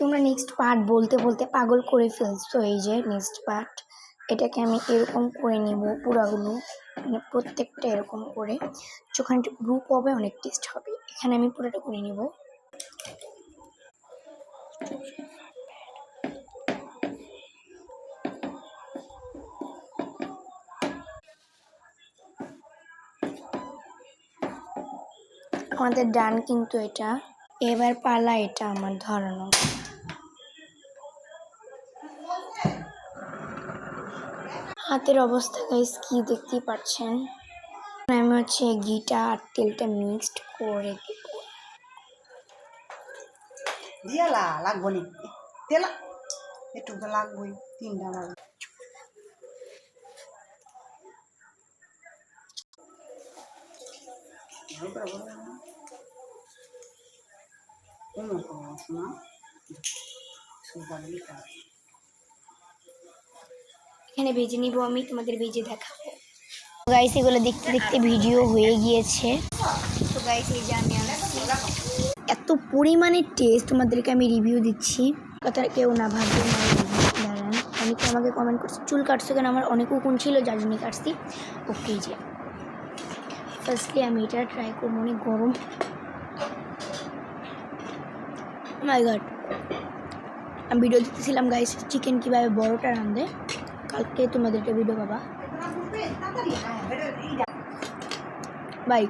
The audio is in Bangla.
তোমরা নেক্সট পার্ট বলতে বলতে পাগল করে ফেলছো। এই যে নেক্সট পার্ট, এটাকে আমি এরকম করে নিব পুরাগুলো, মানে প্রত্যেকটা এরকম করে, যখন গ্রুপ হবে অনেক টেস্ট হবে। এখানে আমি পুরোটা করে নিব। আমাদের ডান কিন্তু এটা। এবার পালা এটা আমার ধরানো। হাতের অবস্থা গাইস কি দেখতেই পাচ্ছেন। আমি হচ্ছে ঘিটা আর তেলটা মিক্সড করে দিব। দিয়ালা লাগবো নি তেলা একটু তো লাগবোই, 3টা লাগবে। এখানে ভেজে নিব, আমি তোমাদের ভেজে দেখাবো। গাইস এগুলো দেখতে দেখতে ভিডিও হয়ে গিয়েছে। তো গাইস এই যে আমি এত পরিমাণে টেস্ট তোমাদেরকে আমি রিভিউ দিচ্ছি, কথা কেউ না ভাববে। দাঁড়ান, অনেকে আমাকে কমেন্ট করছে চুল কাটছো কেন, আমার অনেক উকুন ছিল যার জন্য কাটছি। ওকে, যে ফার্স্টলি আমি এটা ট্রাই করবো, অনেক গরম। মাই গড, আমি ভিডিও দিতেছিলাম গাইস চিকেন কীভাবে বড়টা রাঁধে, কালকে তোমাদেরকে ভিডিও পাবা। বাই।